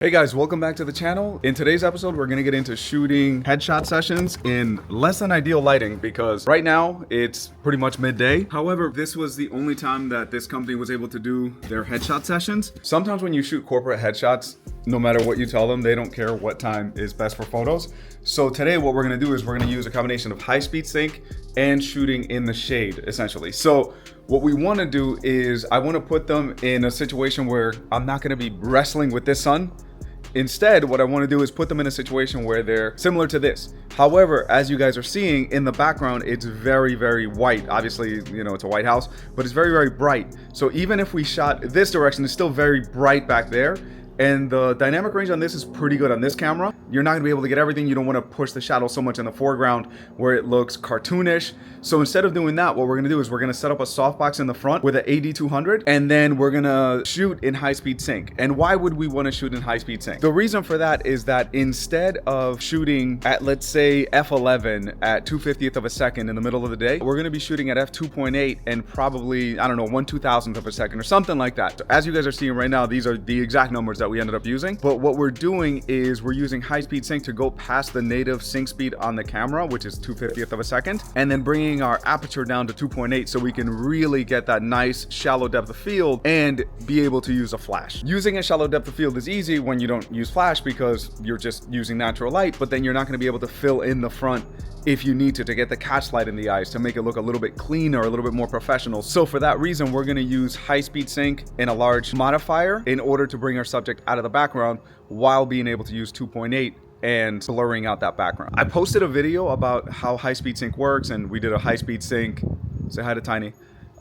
Hey guys, welcome back to the channel. In today's episode, we're gonna get into shooting headshot sessions in less than ideal lighting because right now it's pretty much midday. However, this was the only time that this company was able to do their headshot sessions. Sometimes when you shoot corporate headshots, no matter what you tell them, they don't care what time is best for photos. So today what we're gonna do is we're gonna use a combination of high-speed sync and shooting in the shade, essentially. So what we wanna do is I wanna put them in a situation where I'm not gonna be wrestling with this sun. Instead, what I want to do is put them in a situation where they're similar to this. However, as you guys are seeing in the background, it's very, very white. Obviously, you know, it's a White House, but it's very, very bright. So even if we shot this direction, it's still very bright back there. And the dynamic range on this is pretty good on this camera. You're not gonna be able to get everything. You don't wanna push the shadow so much in the foreground where it looks cartoonish. So instead of doing that, what we're gonna do is we're gonna set up a softbox in the front with an AD200, and then we're gonna shoot in high-speed sync. And why would we wanna shoot in high-speed sync? The reason for that is that instead of shooting at, let's say, f11 at 2/50th of a second in the middle of the day, we're gonna be shooting at f2.8 and probably, I don't know, 1/2000th of a second or something like that. So as you guys are seeing right now, these are the exact numbers that we ended up using. But what we're doing is we're using high-speed sync to go past the native sync speed on the camera, which is 2/50th of a second, and then bringing our aperture down to 2.8 so we can really get that nice shallow depth of field and be able to use a flash. Using a shallow depth of field is easy when you don't use flash because you're just using natural light, but then you're not going to be able to fill in the front if you need to get the catch light in the eyes to make it look a little bit cleaner, a little bit more professional. So for that reason, we're gonna use high-speed sync in a large modifier in order to bring our subject out of the background while being able to use 2.8 and blurring out that background. I posted a video about how high-speed sync works, and we did a high-speed sync, say hi to Tiny,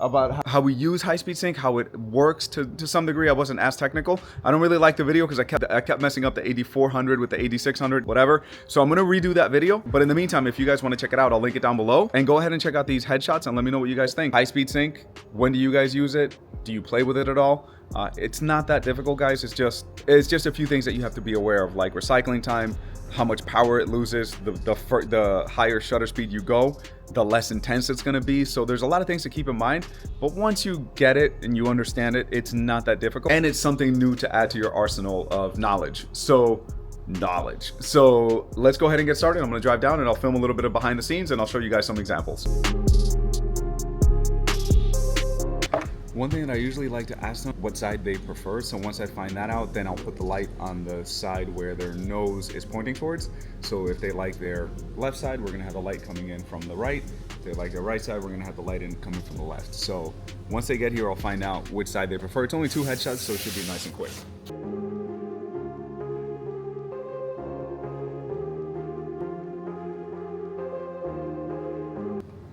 about how we use high-speed sync, how it works to some degree. I wasn't as technical. I don't really like the video because I kept messing up the AD400 with the AD600, whatever. So I'm gonna redo that video. But in the meantime, if you guys want to check it out, I'll link it down below. And go ahead and check out these headshots and let me know what you guys think. High-speed sync, when do you guys use it? Do you play with it at all? It's not that difficult, guys. It's just a few things that you have to be aware of, like recycling time, how much power it loses, the higher shutter speed you go, the less intense it's gonna be. So there's a lot of things to keep in mind, but once you get it and you understand it, it's not that difficult. And it's something new to add to your arsenal of knowledge. So let's go ahead and get started. I'm gonna drive down and I'll film a little bit of behind the scenes and I'll show you guys some examples. One thing that I usually like to ask them what side they prefer. So once I find that out, then I'll put the light on the side where their nose is pointing towards. So if they like their left side, we're gonna have the light coming in from the right. If they like their right side, we're gonna have the light in coming from the left. So once they get here, I'll find out which side they prefer. It's only 2 headshots, so it should be nice and quick.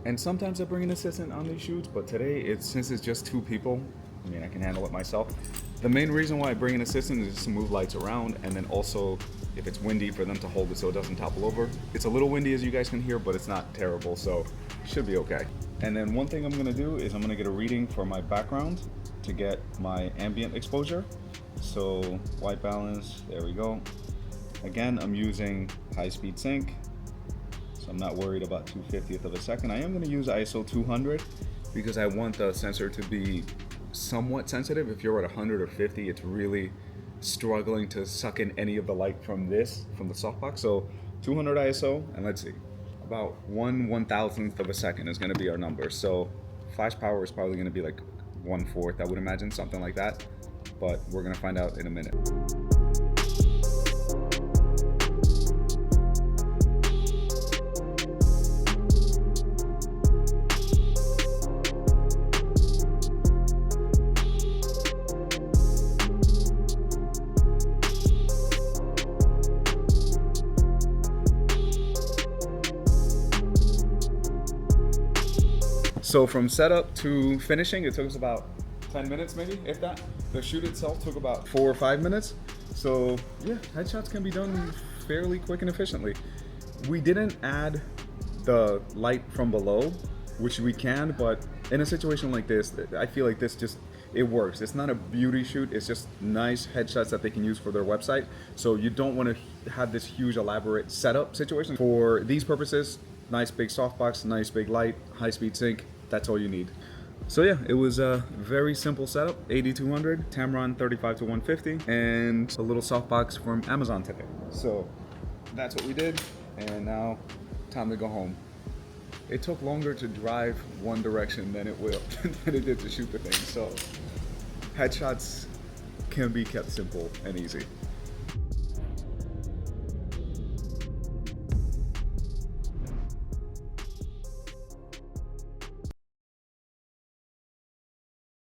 And sometimes I bring an assistant on these shoots, but today, since it's just 2 people, I mean, I can handle it myself. The main reason why I bring an assistant is just to move lights around, and then also, if it's windy, for them to hold it so it doesn't topple over. It's a little windy, as you guys can hear, but it's not terrible, so it should be okay. And then one thing I'm gonna do is I'm gonna get a reading for my background to get my ambient exposure. So white balance, there we go. Again, I'm using high-speed sync. So I'm not worried about 2/50th of a second. I am going to use ISO 200 because I want the sensor to be somewhat sensitive. If you're at 100 or 50, it's really struggling to suck in any of the light from the softbox. So 200 ISO, and let's see, about 1/1000th of a second is going to be our number. So flash power is probably going to be like 1/4, I would imagine, something like that. But we're going to find out in a minute. So from setup to finishing, it took us about 10 minutes maybe, if that. The shoot itself took about 4 or 5 minutes. So yeah, headshots can be done fairly quick and efficiently. We didn't add the light from below, which we can, but in a situation like this, I feel like it works. It's not a beauty shoot, it's just nice headshots that they can use for their website. So you don't want to have this huge elaborate setup situation. For these purposes, nice big softbox, nice big light, high speed sync, that's all you need. So yeah, it was a very simple setup. AD200, Tamron 35 to 150, and a little softbox from Amazon today. So that's what we did, and now time to go home. It took longer to drive one direction than it did to shoot the thing. So headshots can be kept simple and easy.